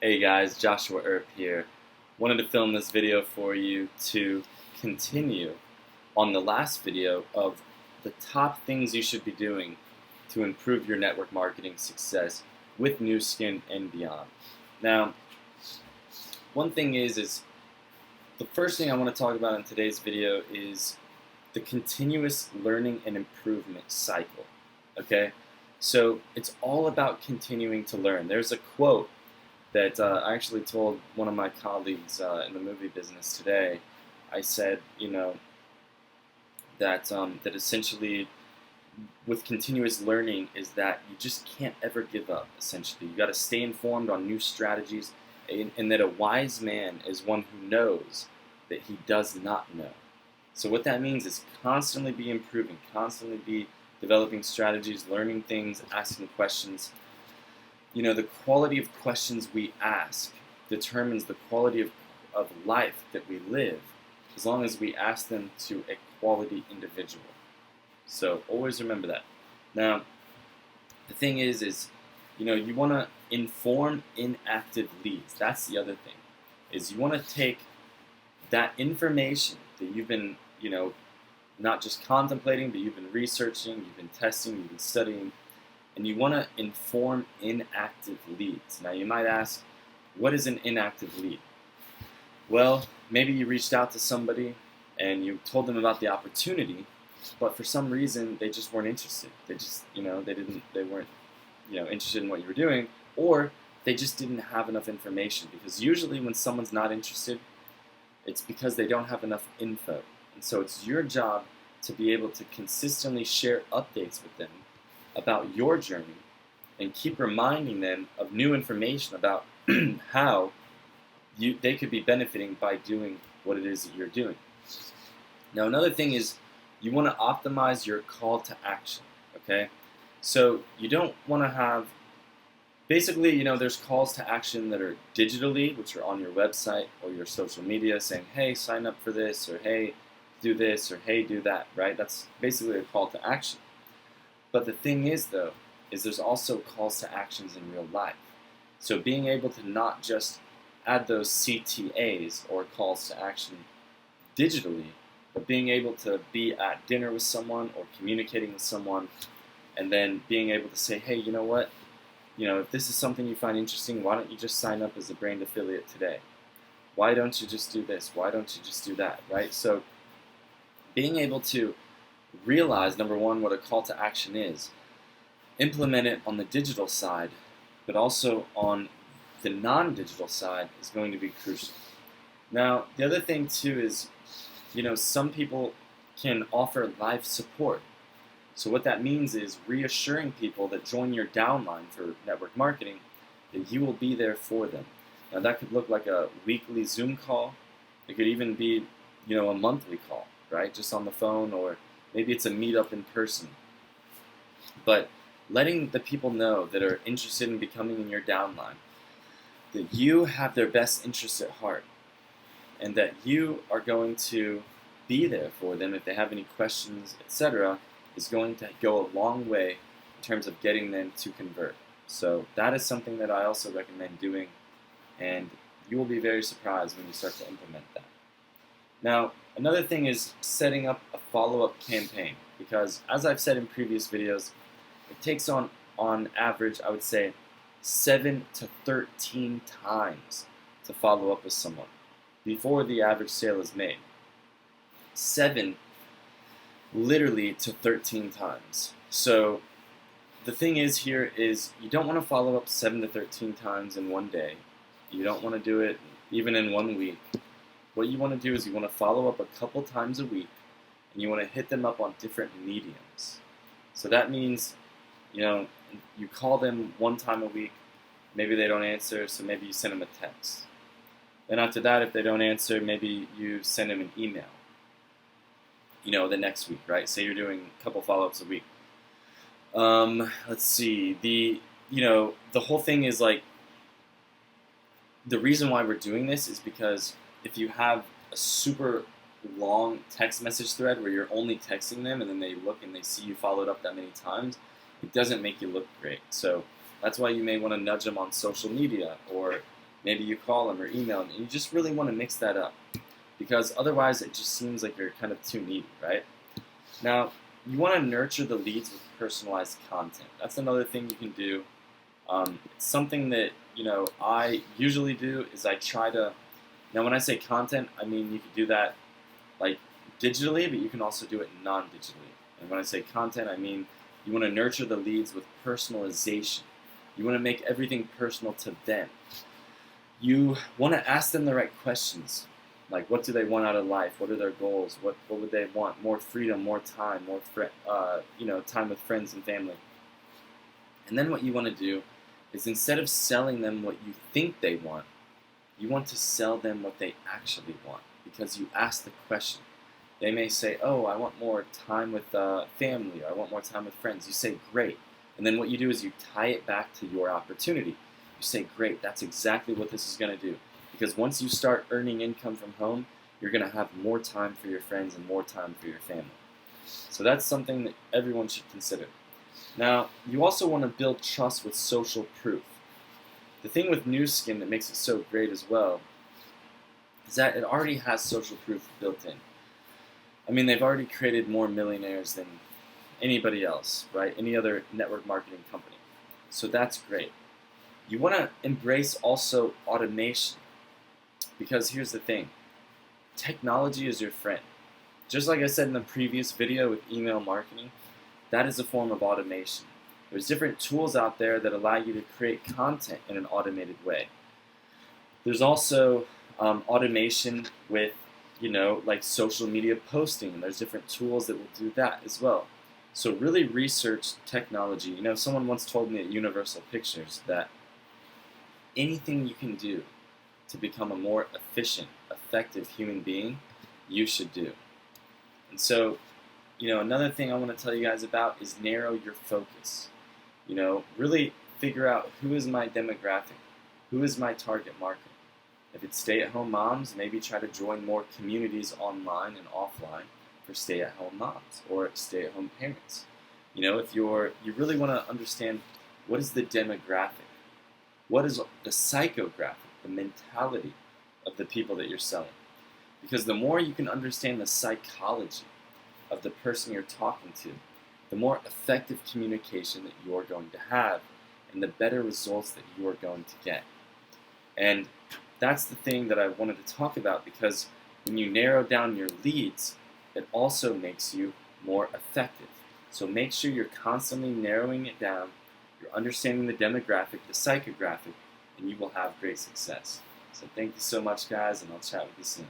Hey guys, Joshua Earp here. Wanted to film this video for you to continue on the last video of the top things you should be doing to improve your network marketing success with Nu Skin and beyond. Now, one thing is the first thing I want to talk about in today's video is the continuous learning and improvement cycle. Okay? So it's all about continuing to learn. There's a quote that I actually told one of my colleagues in the movie business today. I said, that essentially with continuous learning is that you just can't ever give up. Essentially, you got to stay informed on new strategies, and that a wise man is one who knows that he does not know. So what that means is constantly be improving, constantly be developing strategies, learning things, asking questions. The quality of questions we ask determines the quality of life that we live, as long as we ask them to a quality individual. So always remember that. Now, the thing is you want to inform inactive leads. That's the other thing, is you want to take that information that you've been, not just contemplating, but you've been researching, you've been testing, you've been studying, and you want to inform inactive leads. Now you might ask, what is an inactive lead? Well, maybe you reached out to somebody and you told them about the opportunity, but for some reason they just weren't interested. They just, they weren't, interested in what you were doing, or they just didn't have enough information. Because usually when someone's not interested, it's because they don't have enough info. And so it's your job to be able to consistently share updates with them about your journey and keep reminding them of new information about how they could be benefiting by doing what it is that you're doing. Now, another thing is you want to optimize your call to action, okay? So you don't want to have, basically, there's calls to action that are digitally, which are on your website or your social media, saying, hey, sign up for this, or hey, do this, or hey, do that, right? That's basically a call to action. But the thing is, though, is there's also calls to actions in real life. So being able to not just add those CTAs, or calls to action, digitally, but being able to be at dinner with someone or communicating with someone, and then being able to say, hey, you know what? If this is something you find interesting, why don't you just sign up as a brand affiliate today? Why don't you just do this? Why don't you just do that, right? So being able to realize, number one, what a call to action is, implement it on the digital side, but also on the non-digital side is going to be crucial. Now, the other thing too is, some people can offer live support. So what that means is reassuring people that join your downline for network marketing that you will be there for them. Now that could look like a weekly Zoom call. It could even be, a monthly call, right? Just on the phone, or maybe it's a meetup in person. But letting the people know that are interested in becoming in your downline that you have their best interests at heart, and that you are going to be there for them if they have any questions, etc., is going to go a long way in terms of getting them to convert. So that is something that I also recommend doing, and you will be very surprised when you start to implement that. Now, another thing is setting up a follow-up campaign, because as I've said in previous videos, it takes on average, I would say, 7 to 13 times to follow up with someone before the average sale is made. 7 literally to 13 times. So the thing is here is you don't want to follow up 7 to 13 times in one day. You don't want to do it even in 1 week. What you want to do is you want to follow up a couple times a week, and you want to hit them up on different mediums. So that means, you call them one time a week, maybe they don't answer, so maybe you send them a text. Then after that, if they don't answer, maybe you send them an email, the next week, right? Say you're doing a couple follow-ups a week. Let's see, the whole thing is like, the reason why we're doing this is because if you have a super long text message thread where you're only texting them and then they look and they see you followed up that many times, it doesn't make you look great. So that's why you may want to nudge them on social media, or Maybe you call them or email them, and you just really want to mix that up, because otherwise it just seems like you're kind of too needy, right? Now, you want to nurture the leads with personalized content. That's another thing you can do. It's something that I usually do is I try to. Now, when I say content, I mean you can do that like digitally, but you can also do it non-digitally. And when I say content, I mean you want to nurture the leads with personalization. You want to make everything personal to them. You want to ask them the right questions, like what do they want out of life? What are their goals? What would they want? More freedom, more time, time with friends and family. And then what you want to do is, instead of selling them what you think they want, you want to sell them what they actually want, because you ask the question. They may say, oh, I want more time with family, or I want more time with friends. You say, great. And then what you do is you tie it back to your opportunity. You say, great, that's exactly what this is going to do. Because once you start earning income from home, you're going to have more time for your friends and more time for your family. So that's something that everyone should consider. Now, you also want to build trust with social proof. The thing with Nu Skin that makes it so great as well is that it already has social proof built in. I mean, they've already created more millionaires than anybody else, right? Any other network marketing company. So that's great. You want to embrace also automation, because here's the thing. Technology is your friend. Just like I said in the previous video with email marketing, that is a form of automation. There's different tools out there that allow you to create content in an automated way. There's also automation with, like social media posting. There's different tools that will do that as well. So really research technology. Someone once told me at Universal Pictures that anything you can do to become a more efficient, effective human being, you should do. And so, another thing I want to tell you guys about is narrow your focus. Really figure out, who is my demographic? Who is my target market? If it's stay-at-home moms, maybe try to join more communities online and offline for stay-at-home moms or stay-at-home parents. If you really want to understand, what is the demographic? What is the psychographic, the mentality of the people that you're selling? Because the more you can understand the psychology of the person you're talking to, the more effective communication that you're going to have, and the better results that you are going to get. And that's the thing that I wanted to talk about, because when you narrow down your leads, it also makes you more effective. So make sure you're constantly narrowing it down, you're understanding the demographic, the psychographic, and you will have great success. So thank you so much, guys, and I'll chat with you soon.